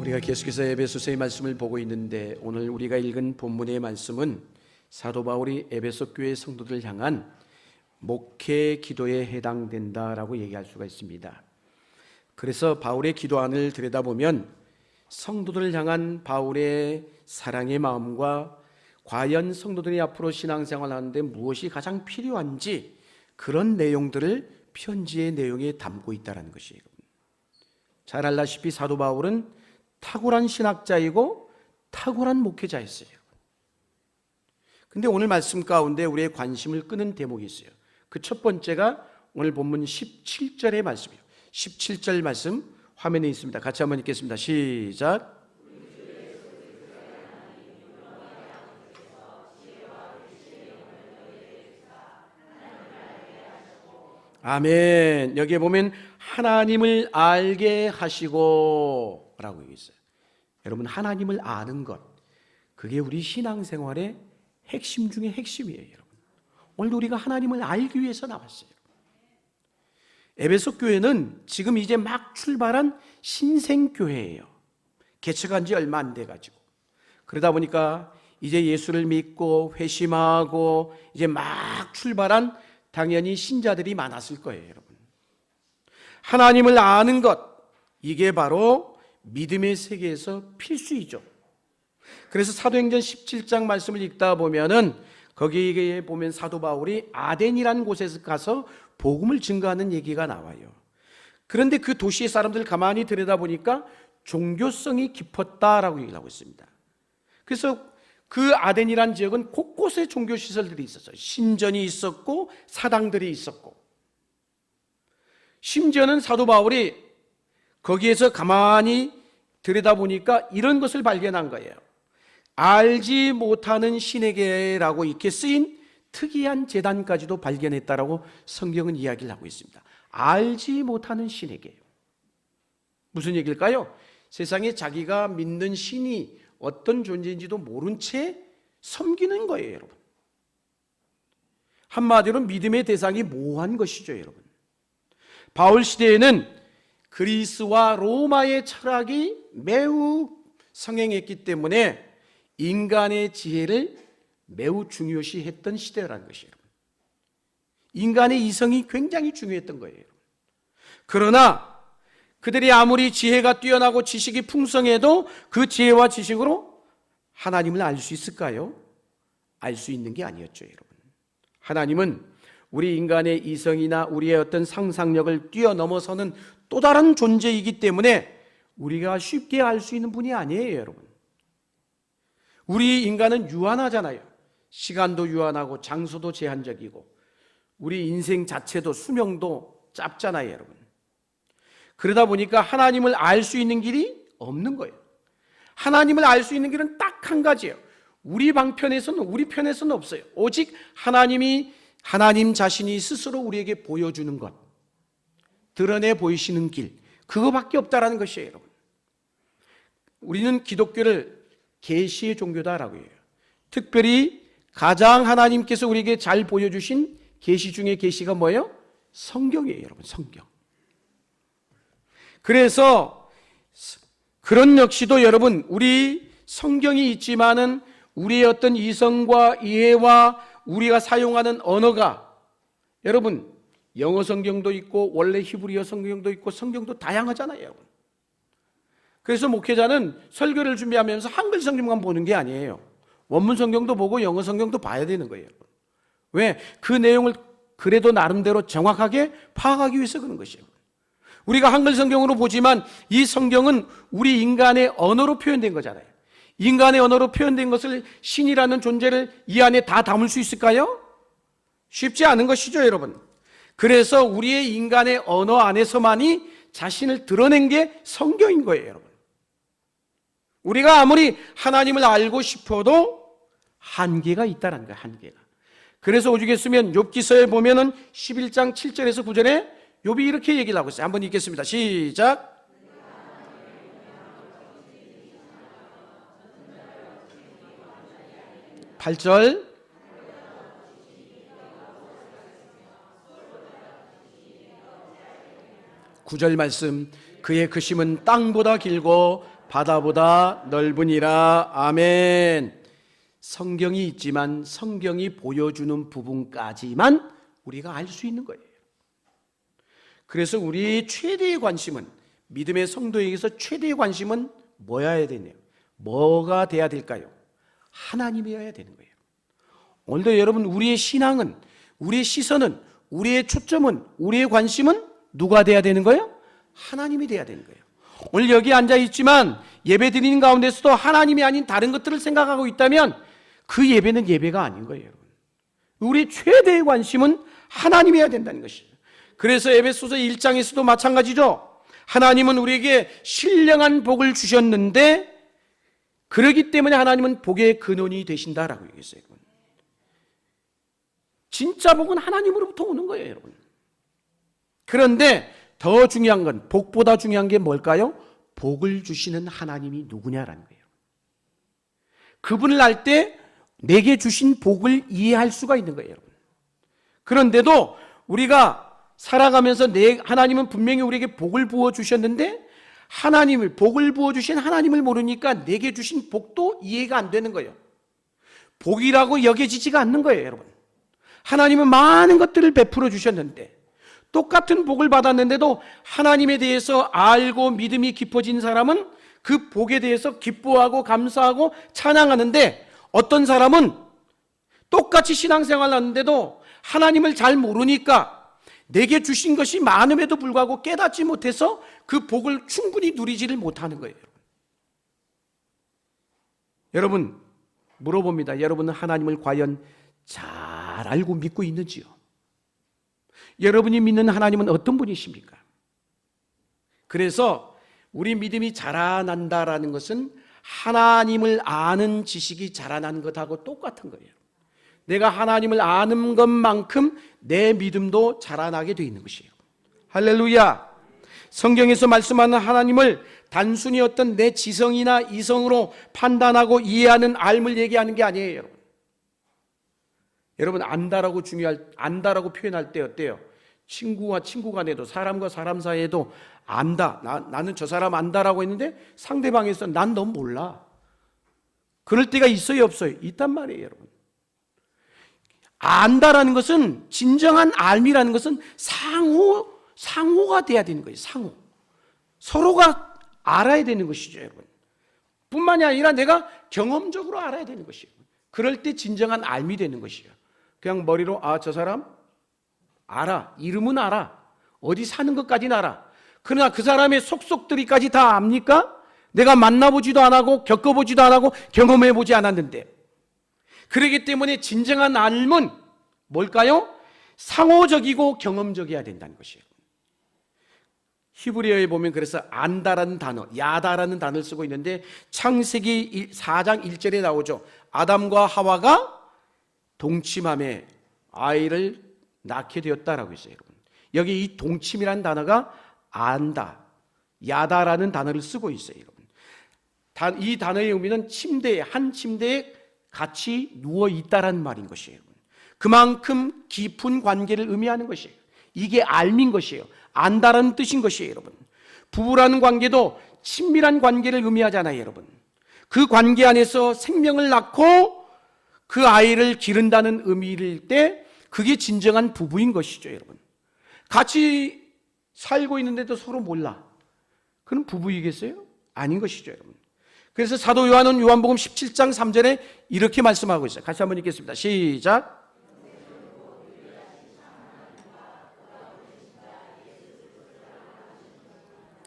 우리가 계속해서 에베소서의 말씀을 보고 있는데, 오늘 우리가 읽은 본문의 말씀은 사도 바울이 에베소 교회 성도들을 향한 목회 기도에 해당된다라고 얘기할 수가 있습니다. 그래서 바울의 기도안을 들여다보면 성도들을 향한 바울의 사랑의 마음과 과연 성도들이 앞으로 신앙생활을 하는데 무엇이 가장 필요한지, 그런 내용들을 편지의 내용에 담고 있다는 것이에요. 잘 알다시피 사도 바울은 탁월한 신학자이고 탁월한 목회자였어요. 근데 오늘 말씀 가운데 우리의 관심을 끄는 대목이 있어요. 그 첫 번째가 오늘 본문 17절의 말씀이에요. 17절 말씀 화면에 있습니다. 같이 한번 읽겠습니다. 시작. 아멘. 여기에 보면 하나님을 알게 하시고 라고 있어요. 여러분, 하나님을 아는 것, 그게 우리 신앙생활의 핵심 중에 핵심이에요. 여러분, 오늘 우리가 하나님을 알기 위해서 나왔어요. 에베소 교회는 지금 이제 막 출발한 신생교회예요. 개척한 지 얼마 안 돼가지고, 그러다 보니까 이제 예수를 믿고 회심하고 이제 막 출발한 당연히 신자들이 많았을 거예요. 여러분, 하나님을 아는 것, 이게 바로 믿음의 세계에서 필수이죠. 그래서 사도행전 17장 말씀을 읽다 보면은 거기에 보면 사도 바울이 아덴이라는 곳에서 가서 복음을 증거하는 얘기가 나와요. 그런데 그 도시의 사람들 가만히 들여다보니까 종교성이 깊었다라고 얘기를 하고 있습니다. 그래서 그 아덴이라는 지역은 곳곳에 종교시설들이 있었어요. 신전이 있었고 사당들이 있었고, 심지어는 사도 바울이 거기에서 가만히 들여다보니까 이런 것을 발견한 거예요. 알지 못하는 신에게라고 이렇게 쓰인 특이한 제단까지도 발견했다라고 성경은 이야기를 하고 있습니다. 알지 못하는 신에게. 무슨 얘기일까요? 세상에 자기가 믿는 신이 어떤 존재인지도 모른 채 섬기는 거예요, 여러분. 한마디로 믿음의 대상이 모호한 것이죠, 여러분. 바울 시대에는 그리스와 로마의 철학이 매우 성행했기 때문에 인간의 지혜를 매우 중요시 했던 시대라는 것이에요. 인간의 이성이 굉장히 중요했던 거예요. 그러나 그들이 아무리 지혜가 뛰어나고 지식이 풍성해도 그 지혜와 지식으로 하나님을 알 수 있을까요? 알 수 있는 게 아니었죠, 여러분. 하나님은 우리 인간의 이성이나 우리의 어떤 상상력을 뛰어넘어서는 또 다른 존재이기 때문에 우리가 쉽게 알 수 있는 분이 아니에요, 여러분. 우리 인간은 유한하잖아요. 시간도 유한하고 장소도 제한적이고 우리 인생 자체도 수명도 짧잖아요, 여러분. 그러다 보니까 하나님을 알 수 있는 길이 없는 거예요. 하나님을 알 수 있는 길은 딱 한 가지예요. 우리 편에서는 없어요. 오직 하나님 자신이 스스로 우리에게 보여주는 것, 드러내 보이시는 길, 그거밖에 없다라는 것이에요, 여러분. 우리는 기독교를 계시의 종교다라고 해요. 특별히 가장 하나님께서 우리에게 잘 보여주신 계시 중에 계시가 뭐예요? 성경이에요, 여러분. 성경. 그래서 그런 역시도 여러분, 우리 성경이 있지만은 우리의 어떤 이성과 이해와 우리가 사용하는 언어가, 여러분, 영어 성경도 있고 원래 히브리어 성경도 있고 성경도 다양하잖아요, 여러분. 그래서 목회자는 설교를 준비하면서 한글 성경만 보는 게 아니에요. 원문 성경도 보고 영어 성경도 봐야 되는 거예요, 여러분. 왜? 그 내용을 그래도 나름대로 정확하게 파악하기 위해서 그런 것이에요. 우리가 한글 성경으로 보지만 이 성경은 우리 인간의 언어로 표현된 거잖아요. 인간의 언어로 표현된 것을 신이라는 존재를 이 안에 다 담을 수 있을까요? 쉽지 않은 것이죠, 여러분. 그래서 우리의 인간의 언어 안에서만이 자신을 드러낸 게 성경인 거예요, 여러분. 우리가 아무리 하나님을 알고 싶어도 한계가 있다는 거예요, 한계가. 그래서 오죽했으면 욥기서에 보면은 11장 7절에서 9절에 욥이 이렇게 얘기를 하고 있어요. 한번 읽겠습니다. 시작. 8절. 구절 말씀. 그의 그 심은 땅보다 길고 바다보다 넓으니라. 아멘. 성경이 있지만 성경이 보여주는 부분까지만 우리가 알 수 있는 거예요. 그래서 우리 최대의 관심은, 믿음의 성도에게서 최대의 관심은 뭐여야 되냐? 뭐가 돼야 될까요? 하나님이어야 되는 거예요. 오늘도 여러분, 우리의 신앙은, 우리의 시선은, 우리의 초점은, 우리의 관심은 누가 돼야 되는 거예요? 하나님이 돼야 되는 거예요. 오늘 여기 앉아 있지만 예배 드리는 가운데서도 하나님이 아닌 다른 것들을 생각하고 있다면 그 예배는 예배가 아닌 거예요, 여러분. 우리 최대의 관심은 하나님이어야 된다는 것이에요. 그래서 에베소서 1장에서도 마찬가지죠. 하나님은 우리에게 신령한 복을 주셨는데 그러기 때문에 하나님은 복의 근원이 되신다라고 얘기했어요, 여러분. 진짜 복은 하나님으로부터 오는 거예요, 여러분. 그런데 더 중요한 건, 복보다 중요한 게 뭘까요? 복을 주시는 하나님이 누구냐라는 거예요. 그분을 알 때 내게 주신 복을 이해할 수가 있는 거예요, 여러분. 그런데도 우리가 살아가면서 하나님은 분명히 우리에게 복을 부어 주셨는데 복을 부어 주신 하나님을 모르니까 내게 주신 복도 이해가 안 되는 거예요. 복이라고 여겨지지가 않는 거예요, 여러분. 하나님은 많은 것들을 베풀어 주셨는데, 똑같은 복을 받았는데도 하나님에 대해서 알고 믿음이 깊어진 사람은 그 복에 대해서 기뻐하고 감사하고 찬양하는데, 어떤 사람은 똑같이 신앙생활을 하는데도 하나님을 잘 모르니까 내게 주신 것이 많음에도 불구하고 깨닫지 못해서 그 복을 충분히 누리지를 못하는 거예요. 여러분, 물어봅니다. 여러분은 하나님을 과연 잘 알고 믿고 있는지요? 여러분이 믿는 하나님은 어떤 분이십니까? 그래서 우리 믿음이 자라난다라는 것은 하나님을 아는 지식이 자라난 것하고 똑같은 거예요. 내가 하나님을 아는 것만큼 내 믿음도 자라나게 되어 있는 것이에요. 할렐루야. 성경에서 말씀하는 하나님을 단순히 어떤 내 지성이나 이성으로 판단하고 이해하는 알을 얘기하는 게 아니에요, 여러분. 여러분, 안다라고 표현할 때 어때요? 친구와 친구 간에도, 사람과 사람 사이에도 안다. 나는 저 사람 안다라고 했는데 상대방에서 난 넌 몰라. 그럴 때가 있어요, 없어요? 있단 말이에요, 여러분. 안다라는 것은, 진정한 알미라는 것은 상호가 돼야 되는 거예요. 상호. 서로가 알아야 되는 것이죠, 여러분. 뿐만이 아니라 내가 경험적으로 알아야 되는 것이에요. 그럴 때 진정한 알미 되는 것이에요. 그냥 머리로 저 사람 알아. 이름은 알아. 어디 사는 것까지는 알아. 그러나 그 사람의 속속들이까지 다 압니까? 내가 만나보지도 안 하고 겪어보지도 안 하고 경험해보지 않았는데. 그렇기 때문에 진정한 알은 뭘까요? 상호적이고 경험적이어야 된다는 것이에요. 히브리어에 보면 그래서 안다라는 단어, 야다라는 단어를 쓰고 있는데 창세기 4장 1절에 나오죠. 아담과 하와가 동침함에 아이를 낳게 되었다라고 했어요, 여러분. 여기 이 동침이라는 단어가 안다, 야다라는 단어를 쓰고 있어요, 여러분. 이 단어의 의미는 한 침대에 같이 누워 있다라는 말인 것이에요. 그만큼 깊은 관계를 의미하는 것이에요. 이게 알민 것이에요. 안다라는 뜻인 것이에요, 여러분. 부부라는 관계도 친밀한 관계를 의미하잖아요, 여러분. 그 관계 안에서 생명을 낳고 그 아이를 기른다는 의미일 때 그게 진정한 부부인 것이죠, 여러분. 같이 살고 있는데도 서로 몰라. 그럼 부부이겠어요? 아닌 것이죠, 여러분. 그래서 사도 요한은 요한복음 17장 3절에 이렇게 말씀하고 있어요. 같이 한번 읽겠습니다. 시작.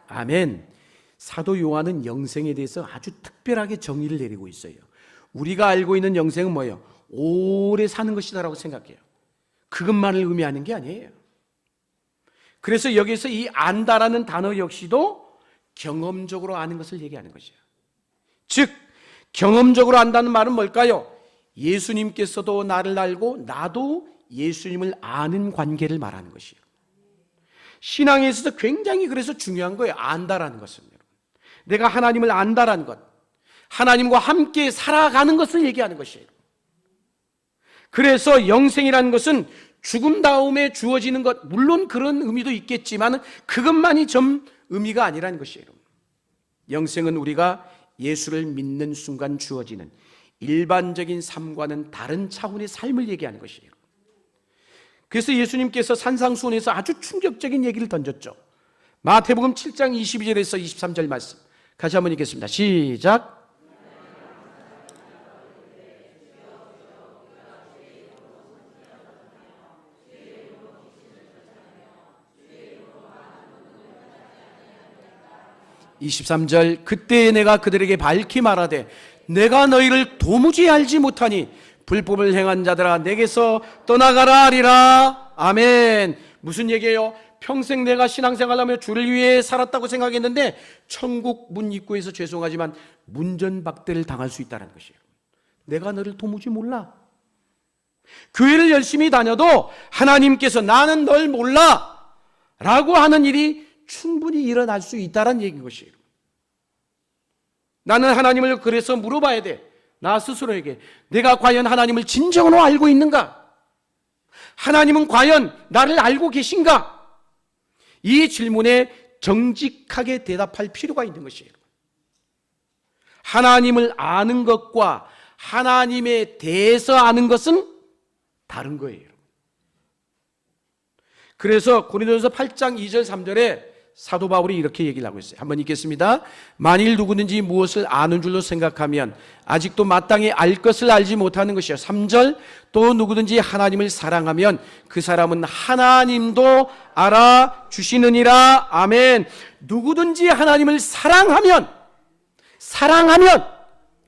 아멘. 사도 요한은 영생에 대해서 아주 특별하게 정의를 내리고 있어요. 우리가 알고 있는 영생은 뭐예요? 오래 사는 것이다라고 생각해요. 그것만을 의미하는 게 아니에요. 그래서 여기서 이 안다라는 단어 역시도 경험적으로 아는 것을 얘기하는 것이에요. 즉, 경험적으로 안다는 말은 뭘까요? 예수님께서도 나를 알고 나도 예수님을 아는 관계를 말하는 것이에요. 신앙에 있어서 굉장히 그래서 중요한 거예요. 안다라는 것은. 내가 하나님을 안다라는 것, 하나님과 함께 살아가는 것을 얘기하는 것이에요. 그래서 영생이라는 것은 죽은 다음에 주어지는 것, 물론 그런 의미도 있겠지만 그것만이 전 의미가 아니라는 것이에요. 영생은 우리가 예수를 믿는 순간 주어지는 일반적인 삶과는 다른 차원의 삶을 얘기하는 것이에요. 그래서 예수님께서 산상수훈에서 아주 충격적인 얘기를 던졌죠. 마태복음 7장 22절에서 23절 말씀 같이 한번 읽겠습니다. 시작. 23절 그때 내가 그들에게 밝히 말하되 내가 너희를 도무지 알지 못하니 불법을 행한 자들아 내게서 떠나가라 하리라. 아멘. 무슨 얘기예요? 평생 내가 신앙생활하며 주를 위해 살았다고 생각했는데 천국 문 입구에서 죄송하지만 문전박대를 당할 수 있다는 것이에요. 내가 너를 도무지 몰라. 교회를 열심히 다녀도 하나님께서 나는 널 몰라 라고 하는 일이 충분히 일어날 수 있다는 얘기인 것이에요. 나는 하나님을 그래서 물어봐야 돼. 나 스스로에게 내가 과연 하나님을 진정으로 알고 있는가? 하나님은 과연 나를 알고 계신가? 이 질문에 정직하게 대답할 필요가 있는 것이에요. 하나님을 아는 것과 하나님에 대해서 아는 것은 다른 거예요. 그래서 고린도전서 8장 2절 3절에 사도 바울이 이렇게 얘기를 하고 있어요. 한번 읽겠습니다. 만일 누구든지 무엇을 아는 줄로 생각하면 아직도 마땅히 알 것을 알지 못하는 것이요. 3절 또 누구든지 하나님을 사랑하면 그 사람은 하나님도 알아주시느니라. 아멘. 누구든지 하나님을 사랑하면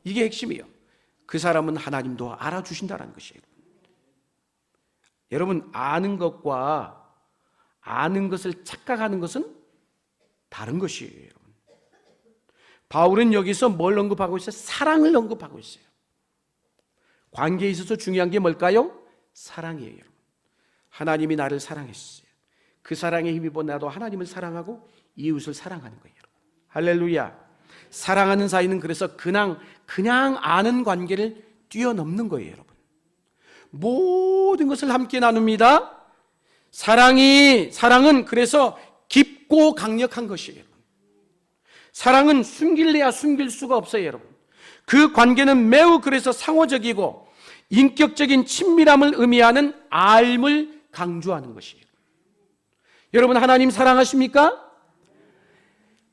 이게 핵심이에요. 그 사람은 하나님도 알아주신다는 것이에요. 여러분 아는 것과 아는 것을 착각하는 것은 다른 것이에요. 여러분. 바울은 여기서 뭘 언급하고 있어요? 사랑을 언급하고 있어요. 관계에 있어서 중요한 게 뭘까요? 사랑이에요. 여러분. 하나님이 나를 사랑했어요. 그 사랑에 힘입어 나도 하나님을 사랑하고 이웃을 사랑하는 거예요. 여러분. 할렐루야. 사랑하는 사이는 그래서 그냥 아는 관계를 뛰어넘는 거예요. 여러분. 모든 것을 함께 나눕니다. 사랑은 그래서 깊고 강력한 것이에요. 사랑은 숨길래야 숨길 수가 없어요, 여러분. 그 관계는 매우 그래서 상호적이고 인격적인 친밀함을 의미하는 알을 강조하는 것이에요. 여러분 하나님 사랑하십니까?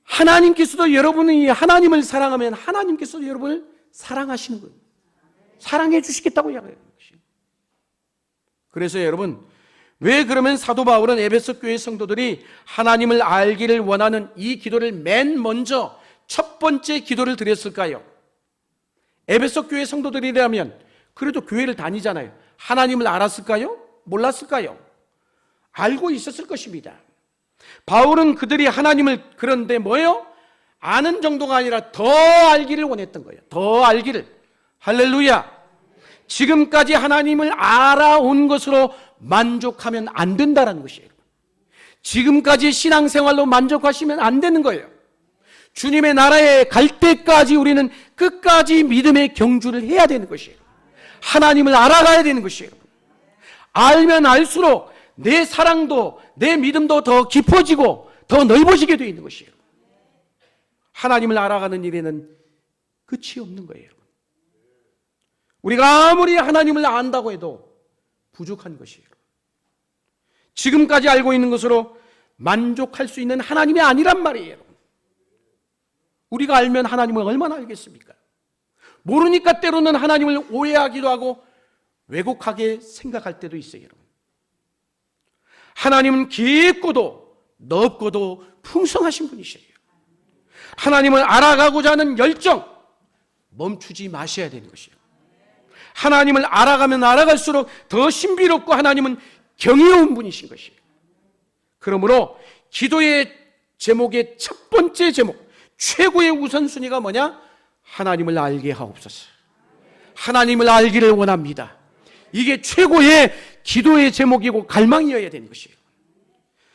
하나님께서도 여러분이 하나님을 사랑하면 하나님께서도 여러분을 사랑하시는 거예요. 사랑해 주시겠다고 이야기하는 것이에요. 그래서 여러분 왜 그러면 사도 바울은 에베소 교회 성도들이 하나님을 알기를 원하는 이 기도를 맨 먼저 첫 번째 기도를 드렸을까요? 에베소 교회 성도들이라면 그래도 교회를 다니잖아요. 하나님을 알았을까요? 몰랐을까요? 알고 있었을 것입니다. 바울은 그들이 하나님을 그런데 뭐예요? 아는 정도가 아니라 더 알기를 원했던 거예요. 더 알기를. 할렐루야. 지금까지 하나님을 알아온 것으로 만족하면 안 된다는 것이에요. 지금까지 신앙생활로 만족하시면 안 되는 거예요. 주님의 나라에 갈 때까지 우리는 끝까지 믿음의 경주를 해야 되는 것이에요. 하나님을 알아가야 되는 것이에요. 알면 알수록 내 사랑도 내 믿음도 더 깊어지고 더 넓어지게 되어 있는 것이에요. 하나님을 알아가는 일에는 끝이 없는 거예요. 우리가 아무리 하나님을 안다고 해도 부족한 것이에요. 지금까지 알고 있는 것으로 만족할 수 있는 하나님이 아니란 말이에요. 우리가 알면 하나님을 얼마나 알겠습니까? 모르니까 때로는 하나님을 오해하기도 하고 왜곡하게 생각할 때도 있어요. 여러분. 하나님은 깊고도 넓고도 풍성하신 분이세요. 하나님을 알아가고자 하는 열정 멈추지 마셔야 되는 것이에요. 하나님을 알아가면 알아갈수록 더 신비롭고 하나님은 경이로운 분이신 것이에요. 그러므로 기도의 제목의 첫 번째 제목, 최고의 우선순위가 뭐냐? 하나님을 알게 하옵소서. 하나님을 알기를 원합니다. 이게 최고의 기도의 제목이고 갈망이어야 되는 것이에요.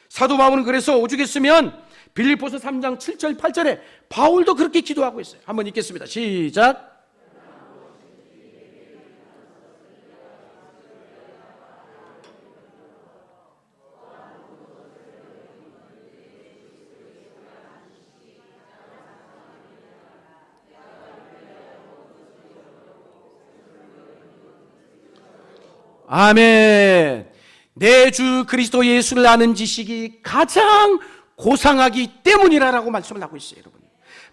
사도 바울은 그래서 오죽했으면 빌립보서 3장 7절 8절에 바울도 그렇게 기도하고 있어요. 한번 읽겠습니다. 시작. 아멘. 내 주 그리스도 예수를 아는 지식이 가장 고상하기 때문이라고 말씀을 하고 있어요, 여러분.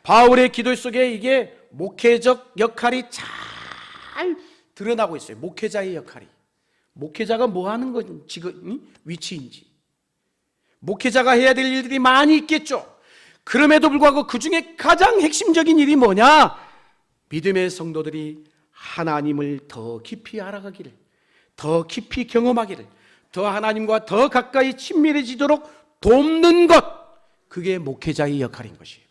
바울의 기도 속에 이게 목회적 역할이 잘 드러나고 있어요. 목회자의 역할이. 목회자가 뭐 하는 건 지금 위치인지. 목회자가 해야 될 일들이 많이 있겠죠. 그럼에도 불구하고 그 중에 가장 핵심적인 일이 뭐냐? 믿음의 성도들이 하나님을 더 깊이 알아가기를, 더 깊이 경험하기를, 더 하나님과 더 가까이 친밀해지도록 돕는 것, 그게 목회자의 역할인 것이에요.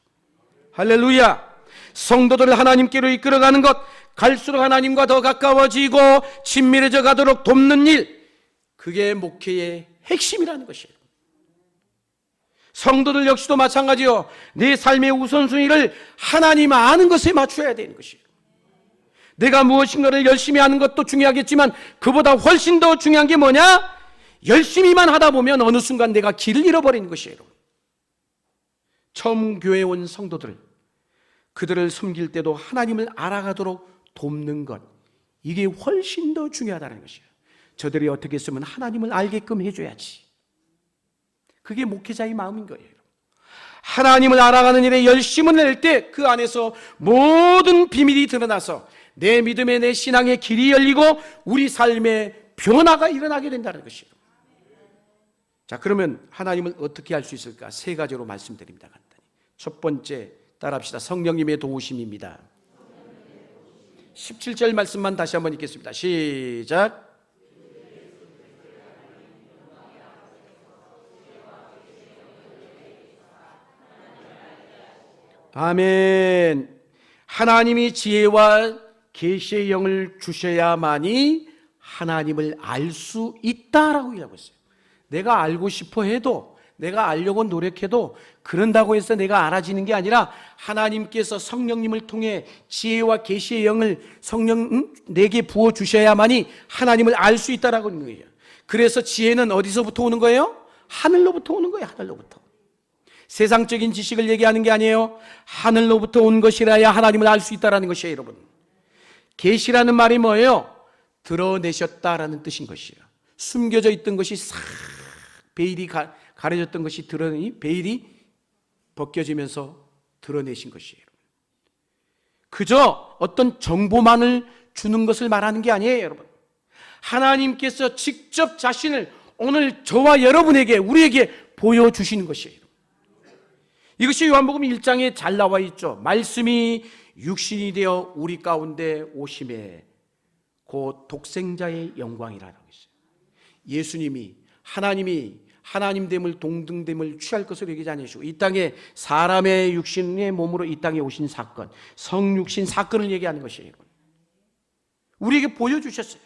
할렐루야. 성도들을 하나님께로 이끌어가는 것, 갈수록 하나님과 더 가까워지고 친밀해져 가도록 돕는 일, 그게 목회의 핵심이라는 것이에요. 성도들 역시도 마찬가지요. 내 삶의 우선순위를 하나님 아는 것에 맞춰야 되는 것이에요. 내가 무엇인가를 열심히 하는 것도 중요하겠지만 그보다 훨씬 더 중요한 게 뭐냐? 열심히만 하다 보면 어느 순간 내가 길을 잃어버리는 것이에요. 처음 교회에 온 성도들, 그들을 섬길 때도 하나님을 알아가도록 돕는 것, 이게 훨씬 더 중요하다는 것이에요. 저들이 어떻게 했으면 하나님을 알게끔 해줘야지. 그게 목회자의 마음인 거예요. 하나님을 알아가는 일에 열심을 낼 때 그 안에서 모든 비밀이 드러나서 내 믿음의, 내 신앙의 길이 열리고 우리 삶의 변화가 일어나게 된다는 것이에요. 자, 그러면 하나님을 어떻게 알 수 있을까? 세 가지로 말씀드립니다. 간단히. 첫 번째, 따라합시다. 성령님의 도우심입니다. 17절 말씀만 다시 한번 읽겠습니다. 시작. 아멘. 하나님이 지혜와 계시의 영을 주셔야만이 하나님을 알 수 있다라고 이야기하고 있어요. 내가 알고 싶어 해도, 내가 알려고 노력해도 그런다고 해서 내가 알아지는 게 아니라 하나님께서 성령님을 통해 지혜와 계시의 영을 내게 부어 주셔야만이 하나님을 알 수 있다라고 하는 거예요. 그래서 지혜는 어디서부터 오는 거예요? 하늘로부터 오는 거예요. 하늘로부터. 세상적인 지식을 얘기하는 게 아니에요. 하늘로부터 온 것이라야 하나님을 알 수 있다라는 것이에요, 여러분. 계시라는 말이 뭐예요? 드러내셨다라는 뜻인 것이에요. 숨겨져 있던 것이 싹 베일이 가려졌던 것이 드러내니 베일이 벗겨지면서 드러내신 것이에요. 그저 어떤 정보만을 주는 것을 말하는 게 아니에요, 여러분. 하나님께서 직접 자신을 오늘 저와 여러분에게, 우리에게 보여주시는 것이에요. 이것이 요한복음 1장에 잘 나와 있죠. 말씀이 육신이 되어 우리 가운데 오심에 곧 독생자의 영광이라고 있어요. 예수님이, 하나님이 하나님됨을, 동등됨을 취할 것을 여기지 않으시고 이 땅에 사람의 육신의 몸으로 이 땅에 오신 사건, 성육신 사건을 얘기하는 것이에요. 우리에게 보여주셨어요.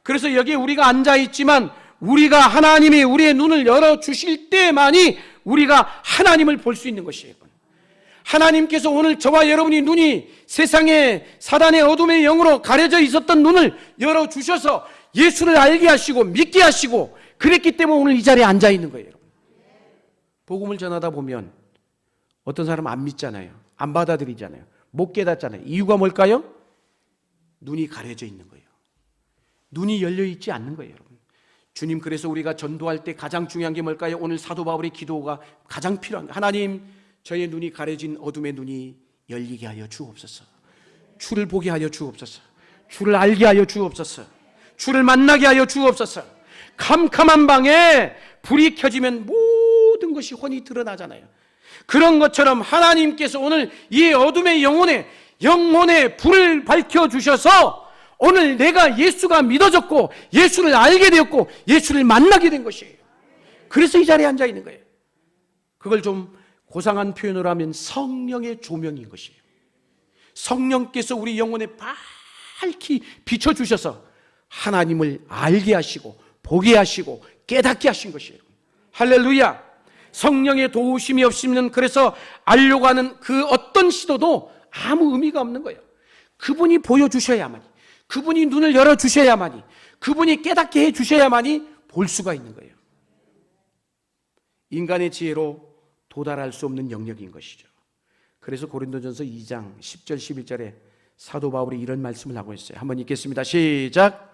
그래서 여기에 우리가 앉아있지만 우리가, 하나님이 우리의 눈을 열어주실 때만이 우리가 하나님을 볼 수 있는 것이에요. 하나님께서 오늘 저와 여러분이 눈이 세상의 사단의 어둠의 영으로 가려져 있었던 눈을 열어주셔서 예수를 알게 하시고 믿게 하시고 그랬기 때문에 오늘 이 자리에 앉아 있는 거예요. 복음을 전하다 보면 어떤 사람은 안 믿잖아요. 안 받아들이잖아요. 못 깨닫잖아요. 이유가 뭘까요? 눈이 가려져 있는 거예요. 눈이 열려 있지 않는 거예요, 여러분. 주님, 그래서 우리가 전도할 때 가장 중요한 게 뭘까요? 오늘 사도 바울의 기도가 가장 필요한 거예요. 하나님, 저의 눈이 가려진 어둠의 눈이 열리게 하여 주옵소서. 주를 보게 하여 주옵소서. 주를 알게 하여 주옵소서. 주를 만나게 하여 주옵소서. 캄캄한 방에 불이 켜지면 모든 것이 훤히 드러나잖아요. 그런 것처럼 하나님께서 오늘 이 어둠의 영혼에 불을 밝혀주셔서 오늘 내가 예수가 믿어졌고 예수를 알게 되었고 예수를 만나게 된 것이에요. 그래서 이 자리에 앉아 있는 거예요. 그걸 좀 고상한 표현으로 하면 성령의 조명인 것이에요. 성령께서 우리 영혼에 밝히 비춰주셔서 하나님을 알게 하시고 보게 하시고 깨닫게 하신 것이에요. 할렐루야. 성령의 도우심이 없으면 그래서 알려고 하는 그 어떤 시도도 아무 의미가 없는 거예요. 그분이 보여주셔야만이, 그분이 눈을 열어주셔야만이, 그분이 깨닫게 해주셔야만이 볼 수가 있는 거예요. 인간의 지혜로 도달할 수 없는 영역인 것이죠. 그래서 고린도전서 2장 10절 11절에 사도 바울이 이런 말씀을 하고 있어요. 한번 읽겠습니다. 시작.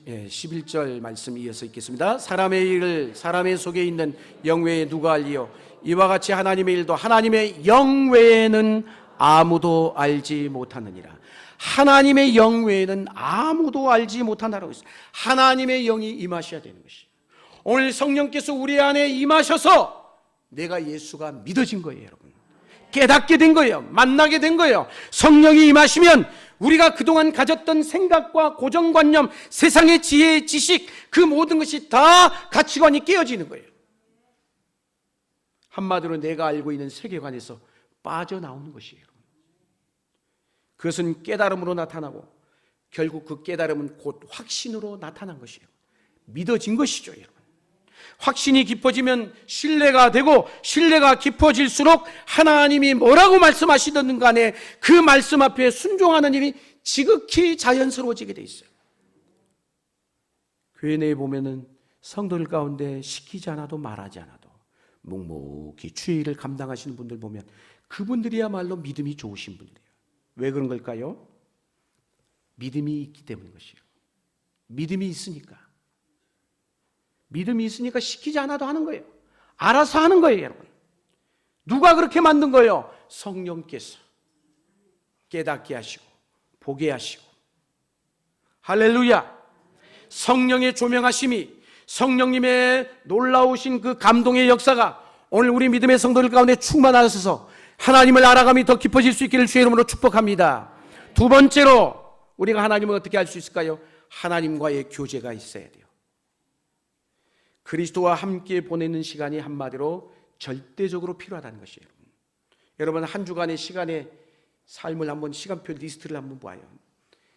11절 말씀 이어서 읽겠습니다. 사람의 일을 사람의 속에 있는 영 외에 누가 알리요? 이와 같이 하나님의 일도 하나님의 영 외에는 아무도 알지 못하느니라. 하나님의 영 외에는 아무도 알지 못한다라고 했어요. 하나님의 영이 임하셔야 되는 것이에요. 오늘 성령께서 우리 안에 임하셔서 내가 예수가 믿어진 거예요, 여러분. 깨닫게 된 거예요. 만나게 된 거예요. 성령이 임하시면 우리가 그동안 가졌던 생각과 고정관념, 세상의 지혜, 지식, 그 모든 것이 다 가치관이 깨어지는 거예요. 한마디로 내가 알고 있는 세계관에서 빠져나오는 것이에요. 그것은 깨달음으로 나타나고 결국 그 깨달음은 곧 확신으로 나타난 것이에요. 믿어진 것이죠, 여러분. 확신이 깊어지면 신뢰가 되고 신뢰가 깊어질수록 하나님이 뭐라고 말씀하시든 간에 그 말씀 앞에 순종하는 일이 지극히 자연스러워지게 돼 있어요. 교회 내에 보면은 성도들 가운데 시키지 않아도 말하지 않아도 묵묵히 주의 일을 감당하시는 분들 보면 그분들이야말로 믿음이 좋으신 분들이에요. 왜 그런 걸까요? 믿음이 있기 때문인 것이에요. 믿음이 있으니까. 믿음이 있으니까 시키지 않아도 하는 거예요. 알아서 하는 거예요, 여러분. 누가 그렇게 만든 거예요? 성령께서 깨닫게 하시고 보게 하시고. 할렐루야. 성령의 조명하심이, 성령님의 놀라우신 그 감동의 역사가 오늘 우리 믿음의 성도들 가운데 충만하셔서 하나님을 알아감이 더 깊어질 수 있기를 주의 이름으로 축복합니다. 두 번째로 우리가 하나님을 어떻게 알 수 있을까요? 하나님과의 교제가 있어야 돼요. 그리스도와 함께 보내는 시간이 한마디로 절대적으로 필요하다는 것이에요. 여러분 한 주간의 시간에 삶을 한번 시간표 리스트를 한번 봐요.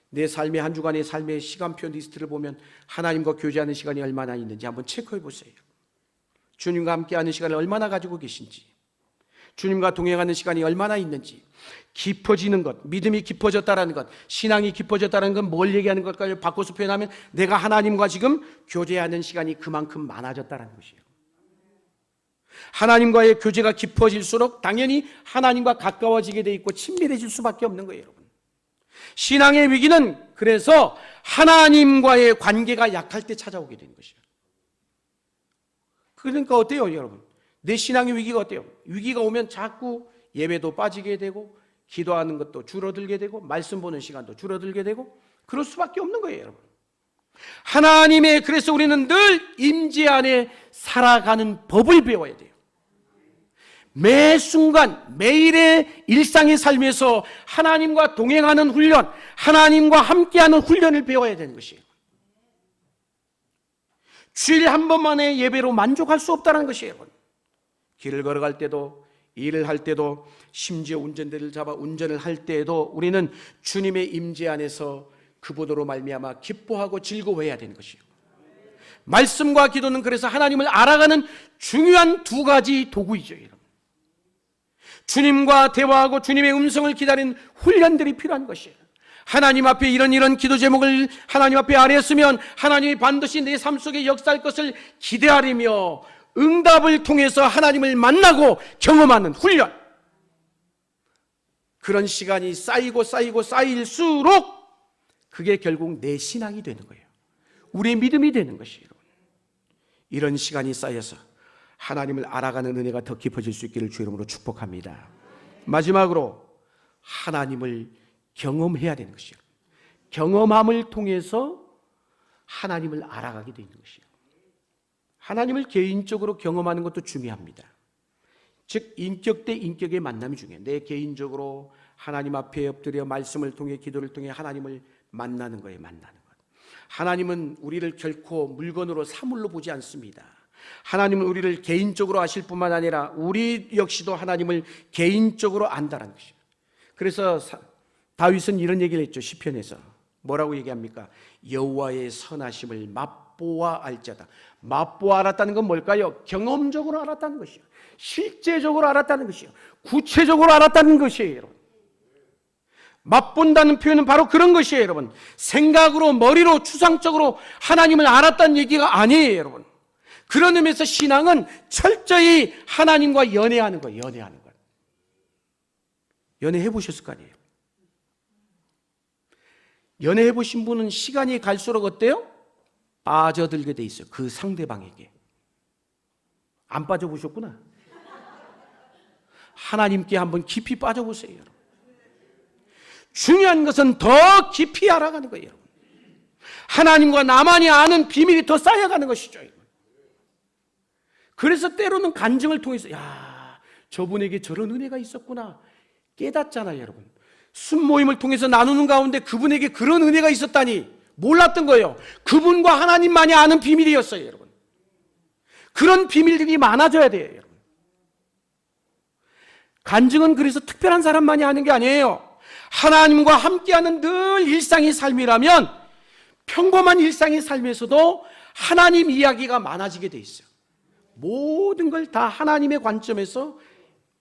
내 삶의 한 주간의 삶의 시간표 리스트를 보면 하나님과 교제하는 시간이 얼마나 있는지 한번 체크해 보세요. 주님과 함께하는 시간을 얼마나 가지고 계신지, 주님과 동행하는 시간이 얼마나 있는지. 깊어지는 것, 믿음이 깊어졌다는 것, 신앙이 깊어졌다는 건 뭘 얘기하는 걸까요? 바꿔서 표현하면 내가 하나님과 지금 교제하는 시간이 그만큼 많아졌다는 것이에요. 하나님과의 교제가 깊어질수록 당연히 하나님과 가까워지게 돼 있고 친밀해질 수밖에 없는 거예요, 여러분. 신앙의 위기는 그래서 하나님과의 관계가 약할 때 찾아오게 되는 것이에요. 그러니까 어때요, 여러분? 내 신앙의 위기가 어때요? 위기가 오면 자꾸 예배도 빠지게 되고 기도하는 것도 줄어들게 되고 말씀 보는 시간도 줄어들게 되고 그럴 수밖에 없는 거예요, 여러분. 하나님의 그래서 우리는 늘 임재 안에 살아가는 법을 배워야 돼요. 매 순간 매일의 일상의 삶에서 하나님과 동행하는 훈련, 하나님과 함께하는 훈련을 배워야 되는 것이에요. 주일 한 번만의 예배로 만족할 수 없다는 것이에요, 여러분. 길을 걸어갈 때도 일을 할 때도 심지어 운전대를 잡아 운전을 할 때에도 우리는 주님의 임재 안에서 그보도로 말미암아 기뻐하고 즐거워해야 되는 것이에요. 말씀과 기도는 그래서 하나님을 알아가는 중요한 두 가지 도구이죠, 여러분. 주님과 대화하고 주님의 음성을 기다리는 훈련들이 필요한 것이에요. 하나님 앞에 이런 기도 제목을 하나님 앞에 아뢰었으면 하나님이 반드시 내 삶 속에 역사할 것을 기대하리며 응답을 통해서 하나님을 만나고 경험하는 훈련. 그런 시간이 쌓일수록 그게 결국 내 신앙이 되는 거예요. 우리의 믿음이 되는 것이에요. 이런 시간이 쌓여서 하나님을 알아가는 은혜가 더 깊어질 수 있기를 주의 이름으로 축복합니다. 마지막으로 하나님을 경험해야 되는 것이에요. 경험함을 통해서 하나님을 알아가게 되는 것이에요. 하나님을 개인적으로 경험하는 것도 중요합니다. 즉 인격 대 인격의 만남이 중요해요. 내 개인적으로 하나님 앞에 엎드려 말씀을 통해 기도를 통해 하나님을 만나는 거예요. 만나는 것. 하나님은 우리를 결코 물건으로 사물로 보지 않습니다. 하나님은 우리를 개인적으로 아실 뿐만 아니라 우리 역시도 하나님을 개인적으로 안다는 것이에요. 그래서 다윗은 이런 얘기를 했죠. 시편에서 뭐라고 얘기합니까? 여호와의 선하심을 맛보아 알자다. 맛보아 알았다는 건 뭘까요? 경험적으로 알았다는 것이에요. 실제적으로 알았다는 것이에요. 구체적으로 알았다는 것이에요, 여러분. 맛본다는 표현은 바로 그런 것이에요, 여러분. 생각으로, 머리로, 추상적으로 하나님을 알았다는 얘기가 아니에요, 여러분. 그런 의미에서 신앙은 철저히 하나님과 연애하는 거예요, 연애하는 거예요. 연애해 보셨을 거 아니에요? 연애해 보신 분은 시간이 갈수록 어때요? 빠져들게 돼 있어요. 그 상대방에게. 안 빠져보셨구나. 하나님께 한번 깊이 빠져보세요, 여러분. 중요한 것은 더 깊이 알아가는 거예요, 여러분. 하나님과 나만이 아는 비밀이 더 쌓여가는 것이죠, 여러분. 그래서 때로는 간증을 통해서 야, 저분에게 저런 은혜가 있었구나 깨닫잖아요, 여러분. 순모임을 통해서 나누는 가운데 그분에게 그런 은혜가 있었다니 몰랐던 거예요. 그분과 하나님만이 아는 비밀이었어요, 여러분. 그런 비밀들이 많아져야 돼요, 여러분. 간증은 그래서 특별한 사람만이 하는 게 아니에요. 하나님과 함께하는 늘 일상의 삶이라면 평범한 일상의 삶에서도 하나님 이야기가 많아지게 돼 있어요. 모든 걸 다 하나님의 관점에서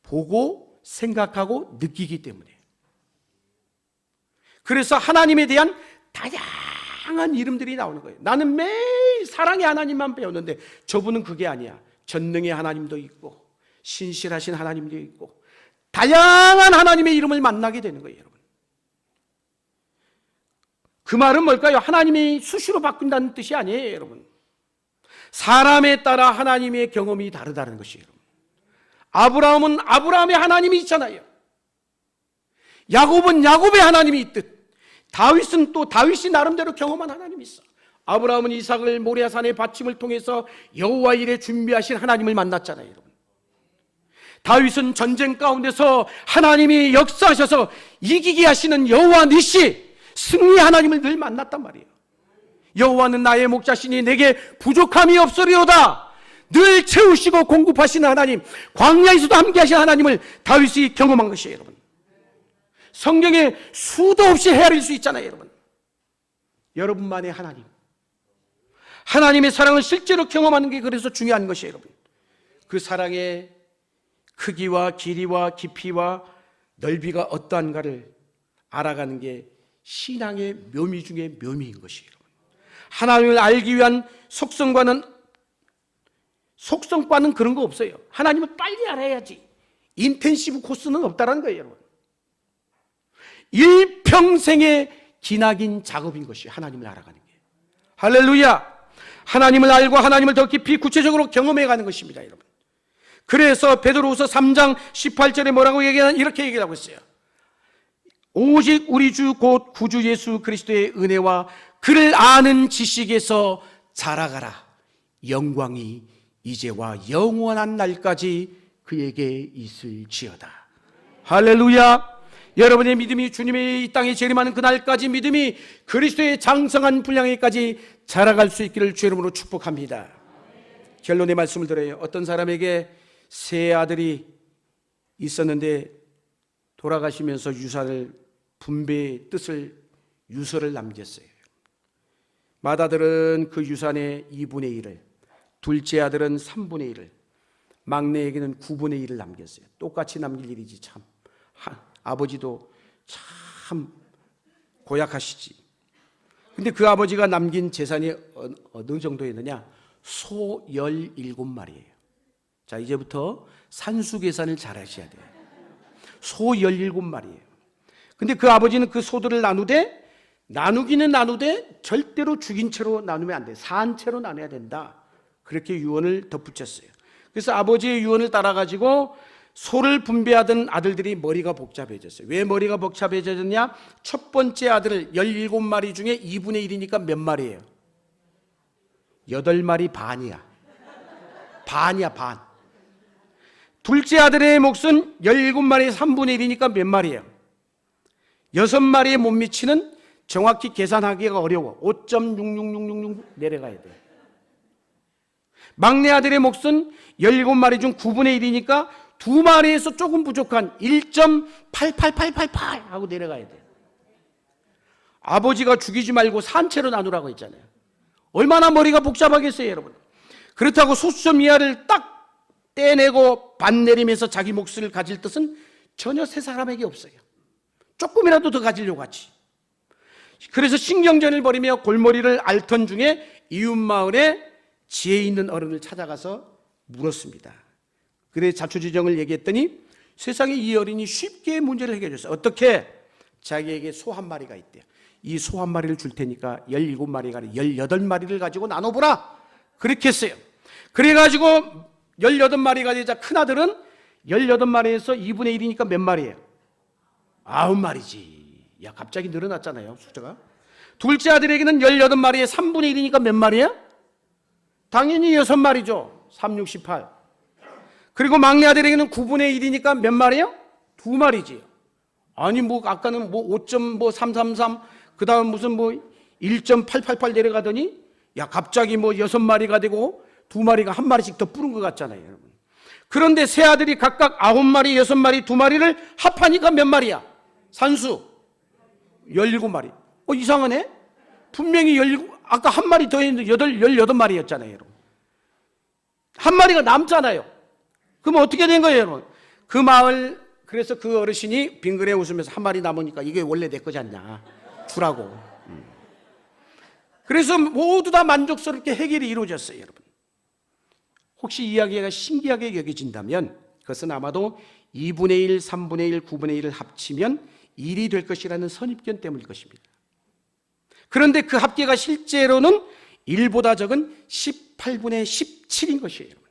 보고 생각하고 느끼기 때문에. 그래서 하나님에 대한 다양한 이름들이 나오는 거예요. 나는 매일 사랑의 하나님만 배웠는데 저분은 그게 아니야. 전능의 하나님도 있고 신실하신 하나님도 있고 다양한 하나님의 이름을 만나게 되는 거예요, 여러분. 그 말은 뭘까요? 하나님이 수시로 바뀐다는 뜻이 아니에요, 여러분. 사람에 따라 하나님의 경험이 다르다는 것이에요, 여러분. 아브라함은 아브라함의 하나님이 있잖아요. 야곱은 야곱의 하나님이 있듯 다윗은 또 다윗이 나름대로 경험한 하나님이 있어. 아브라함은 이삭을 모리아산의 바침을 통해서 여호와 일에 준비하신 하나님을 만났잖아요, 여러분. 다윗은 전쟁 가운데서 하나님이 역사하셔서 이기게 하시는 여호와 니시 승리 하나님을 늘 만났단 말이에요. 여호와는 나의 목자시니 내게 부족함이 없으리로다. 늘 채우시고 공급하시는 하나님, 광야에서도 함께 하시는 하나님을 다윗이 경험한 것이에요, 여러분. 성경에 수도 없이 헤아릴 수 있잖아요, 여러분. 여러분만의 하나님, 하나님의 사랑을 실제로 경험하는 게 그래서 중요한 것이에요, 여러분. 그 사랑의 크기와 길이와 깊이와 넓이가 어떠한가를 알아가는 게 신앙의 묘미 중에 묘미인 것이에요, 여러분. 하나님을 알기 위한 속성과는 그런 거 없어요. 하나님을 빨리 알아야지. 인텐시브 코스는 없다는 거예요, 여러분. 일평생의 기나긴 작업인 것이 하나님을 알아가는 게. 할렐루야. 하나님을 알고 하나님을 더 깊이 구체적으로 경험해가는 것입니다, 여러분. 그래서 베드로후서 3장 18절에 뭐라고 이렇게 얘기하고 있어요. 오직 우리 주 곧 구주 예수 그리스도의 은혜와 그를 아는 지식에서 자라가라. 영광이 이제와 영원한 날까지 그에게 있을지어다. 할렐루야. 여러분의 믿음이 주님의 이 땅에 재림하는 그날까지 믿음이 그리스도의 장성한 분량에까지 자라갈 수 있기를 주의 이름으로 축복합니다. 결론의 말씀을 드려요. 어떤 사람에게 세 아들이 있었는데 돌아가시면서 유산을 분배의 뜻을 유서를 남겼어요. 맏아들은 그 유산의 2분의 1을, 둘째 아들은 3분의 1을, 막내에게는 9분의 1을 남겼어요. 똑같이 남길 일이지 참. 아버지도 참 고약하시지. 근데 그 아버지가 남긴 재산이 어느 정도였느냐? 소 17마리예요. 자, 이제부터 산수 계산을 잘 하셔야 돼요. 소 17마리예요. 근데 그 아버지는 그 소들을 나누기는 나누되 절대로 죽인 채로 나누면 안 돼. 산 채로 나눠야 된다. 그렇게 유언을 덧붙였어요. 그래서 아버지의 유언을 따라가지고 소를 분배하던 아들들이 머리가 복잡해졌어요. 왜 머리가 복잡해졌냐? 첫 번째 아들을 17마리 중에 2분의 1이니까 몇 마리예요? 8마리 반이야. 반이야, 반. 둘째 아들의 몫은 17마리 3분의 1이니까 몇 마리예요? 6마리에 못 미치는, 정확히 계산하기가 어려워. 5.66666 내려가야 돼. 막내 아들의 몫은 17마리 중 9분의 1이니까 2마리에서 조금 부족한 1.88888 하고 내려가야 돼. 아버지가 죽이지 말고 산채로 나누라고 했잖아요. 얼마나 머리가 복잡하겠어요, 여러분. 그렇다고 소수점 이하를 딱 떼내고 반 내리면서 자기 몫을 가질 뜻은 전혀 세 사람에게 없어요. 조금이라도 더 가지려고 하지. 그래서 신경전을 벌이며 골머리를 앓던 중에 이웃마을에 지혜 있는 어른을 찾아가서 물었습니다. 그래 자초지정을 얘기했더니 세상에 이 어린이 쉽게 문제를 해결해 줬어요. 어떻게? 자기에게 소 1마리가 있대요. 이 소 한 마리를 줄 테니까 17마리가 아니라 18마리를 가지고 나눠보라. 그렇게 했어요. 그래가지고 18마리가 되자 큰아들은 18마리에서 2분의 1이니까 몇 마리예요? 9마리지. 야, 갑자기 늘어났잖아요, 숫자가. 둘째 아들에게는 18마리에 3분의 1이니까 몇 마리야? 당연히 6마리죠. 3, 6, 18. 그리고 막내 아들에게는 9분의 1이니까 몇 마리야? 2마리지. 아니, 뭐, 아까는 뭐 5.333, 그 다음 무슨 뭐 1.888 내려가더니, 야, 갑자기 뭐 6마리가 되고 2마리가 1마리씩 더 뿌른 것 같잖아요, 여러분. 그런데 세 아들이 각각 9마리, 6마리, 2마리를 합하니까 몇 마리야? 산수. 17마리. 이상하네? 분명히 17, 아까 1마리 더 했는데 18마리였잖아요, 여러분. 1마리가 남잖아요. 그럼 어떻게 된 거예요, 여러분? 그 마을, 그래서 그 어르신이 빙그레 웃으면서 1마리 남으니까 이게 원래 내 거지 않냐. 주라고. 그래서 모두 다 만족스럽게 해결이 이루어졌어요, 여러분. 혹시 이야기가 신기하게 여겨진다면 그것은 아마도 2분의 1, 3분의 1, 9분의 1을 합치면 1이 될 것이라는 선입견 때문일 것입니다. 그런데 그 합계가 실제로는 1보다 적은 18분의 17인 것이에요, 여러분.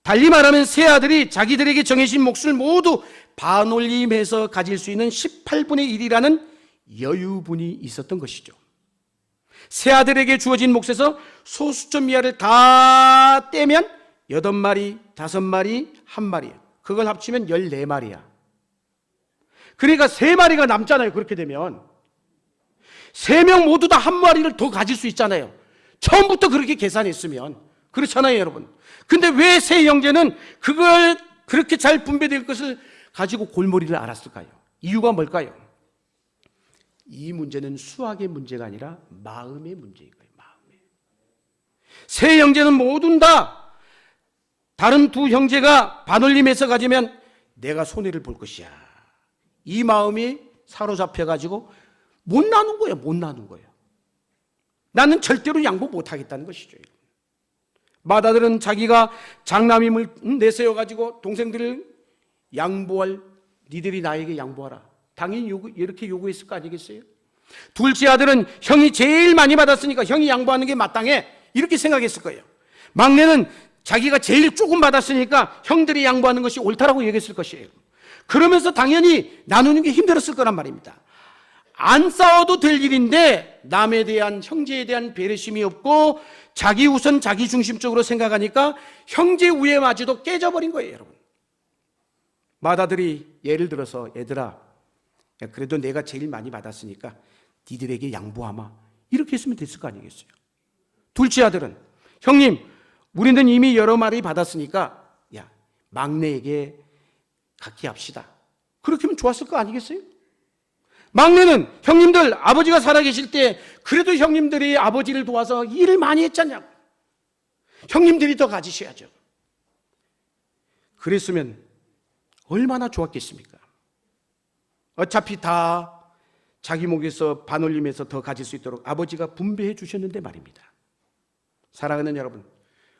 달리 말하면 세 아들이 자기들에게 정해진 몫을 모두 반올림해서 가질 수 있는 18분의 1이라는 여유분이 있었던 것이죠. 세 아들에게 주어진 몫에서 소수점 이하를 다 떼면 8마리, 5마리, 1마리. 그걸 합치면 14마리야. 그러니까 3마리가 남잖아요. 그렇게 되면 3명 모두 다 1마리를 더 가질 수 있잖아요. 처음부터 그렇게 계산했으면. 그렇잖아요, 여러분. 근데 왜 세 형제는 그걸 그렇게 잘 분배될 것을 가지고 골머리를 앓았을까요? 이유가 뭘까요? 이 문제는 수학의 문제가 아니라 마음의 문제인 거예요. 마음의. 세 형제는 모두 다 다른 두 형제가 반올림해서 가지면 내가 손해를 볼 것이야. 이 마음이 사로잡혀가지고 못 나눈 거예요. 못 나눈 거예요. 나는 절대로 양보 못 하겠다는 것이죠. 맏아들은 자기가 장남임을 내세워가지고 동생들을 양보할, 니들이 나에게 양보하라. 당연히 이렇게 요구했을 거 아니겠어요? 둘째 아들은 형이 제일 많이 받았으니까 형이 양보하는 게 마땅해. 이렇게 생각했을 거예요. 막내는 자기가 제일 조금 받았으니까 형들이 양보하는 것이 옳다라고 얘기했을 것이에요. 그러면서 당연히 나누는 게 힘들었을 거란 말입니다. 안 싸워도 될 일인데 남에 대한, 형제에 대한 배려심이 없고 자기 우선 자기 중심적으로 생각하니까 형제 우애마저도 깨져버린 거예요, 여러분. 맏아들이 예를 들어서 얘들아, 야, 그래도 내가 제일 많이 받았으니까 니들에게 양보하마. 이렇게 했으면 됐을 거 아니겠어요? 둘째 아들은 형님, 우리는 이미 여러 마리 받았으니까 야, 막내에게 갖게 합시다. 그렇게 하면 좋았을 거 아니겠어요? 막내는 형님들, 아버지가 살아계실 때 그래도 형님들이 아버지를 도와서 일을 많이 했잖냐. 형님들이 더 가지셔야죠. 그랬으면 얼마나 좋았겠습니까? 어차피 다 자기 목에서 반올림해서 더 가질 수 있도록 아버지가 분배해 주셨는데 말입니다. 사랑하는 여러분,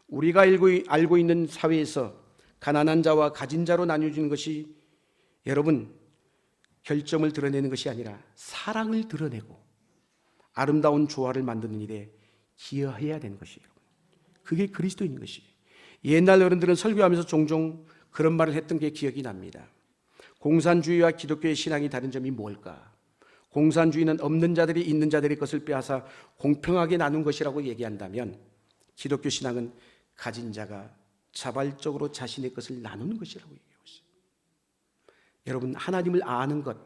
우리가 알고 있는 사회에서 가난한 자와 가진 자로 나뉘어지는 것이 여러분 결점을 드러내는 것이 아니라 사랑을 드러내고 아름다운 조화를 만드는 일에 기여해야 되는 것이에요. 그게 그리스도인 것이에요. 옛날 어른들은 설교하면서 종종 그런 말을 했던 게 기억이 납니다. 공산주의와 기독교의 신앙이 다른 점이 뭘까? 공산주의는 없는 자들이 있는 자들의 것을 빼앗아 공평하게 나눈 것이라고 얘기한다면 기독교 신앙은 가진 자가 자발적으로 자신의 것을 나누는 것이라고 얘기하고 있어요. 여러분, 하나님을 아는 것,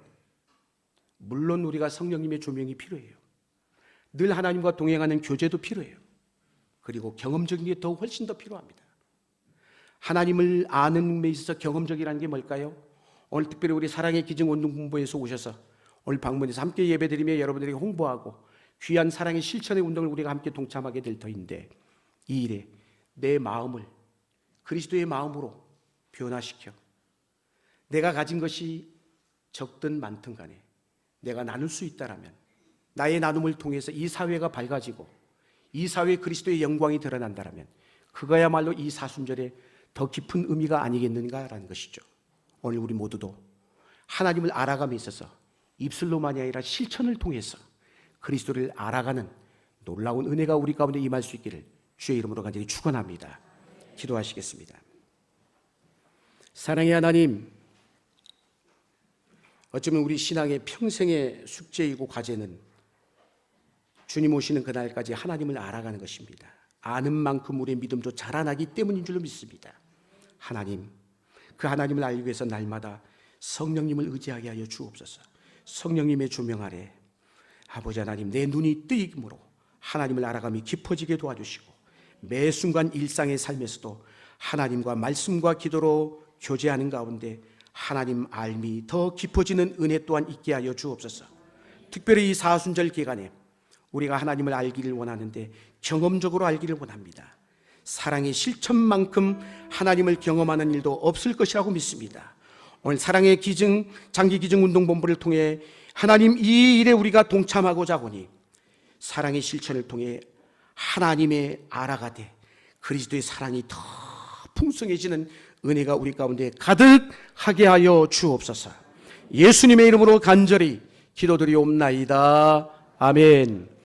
물론 우리가 성령님의 조명이 필요해요. 늘 하나님과 동행하는 교제도 필요해요. 그리고 경험적인 게 더 훨씬 더 필요합니다. 하나님을 아는 데 있어서 경험적이라는 게 뭘까요? 오늘 특별히 우리 사랑의 기증 운동 본부에서 오셔서 오늘 방문해서 함께 예배드리며 여러분들에게 홍보하고 귀한 사랑의 실천의 운동을 우리가 함께 동참하게 될 터인데 이 일에 내 마음을 그리스도의 마음으로 변화시켜 내가 가진 것이 적든 많든 간에 내가 나눌 수 있다라면 나의 나눔을 통해서 이 사회가 밝아지고 이 사회에 그리스도의 영광이 드러난다라면 그거야말로 이 사순절에 더 깊은 의미가 아니겠는가라는 것이죠. 오늘 우리 모두도 하나님을 알아감에 있어서 입술로만이 아니라 실천을 통해서 그리스도를 알아가는 놀라운 은혜가 우리 가운데 임할 수 있기를 주의 이름으로 간절히 축원합니다. 기도하시겠습니다. 사랑의 하나님, 어쩌면 우리 신앙의 평생의 숙제이고 과제는 주님 오시는 그날까지 하나님을 알아가는 것입니다. 아는 만큼 우리의 믿음도 자라나기 때문인 줄로 믿습니다. 하나님, 그 하나님을 알기 위해서 날마다 성령님을 의지하게 하여 주옵소서. 성령님의 조명 아래 아버지 하나님, 내 눈이 뜨이므로 하나님을 알아감이 깊어지게 도와주시고 매 순간 일상의 삶에서도 하나님과 말씀과 기도로 교제하는 가운데 하나님 알미 더 깊어지는 은혜 또한 있게 하여 주옵소서. 특별히 이 사순절 기간에 우리가 하나님을 알기를 원하는데 경험적으로 알기를 원합니다. 사랑의 실천만큼 하나님을 경험하는 일도 없을 것이라고 믿습니다. 오늘 사랑의 기증, 장기기증 운동본부를 통해 하나님 이 일에 우리가 동참하고자 하니 사랑의 실천을 통해 하나님의 알아가되 그리스도의 사랑이 더 풍성해지는 은혜가 우리 가운데 가득하게 하여 주옵소서. 예수님의 이름으로 간절히 기도드리옵나이다. 아멘.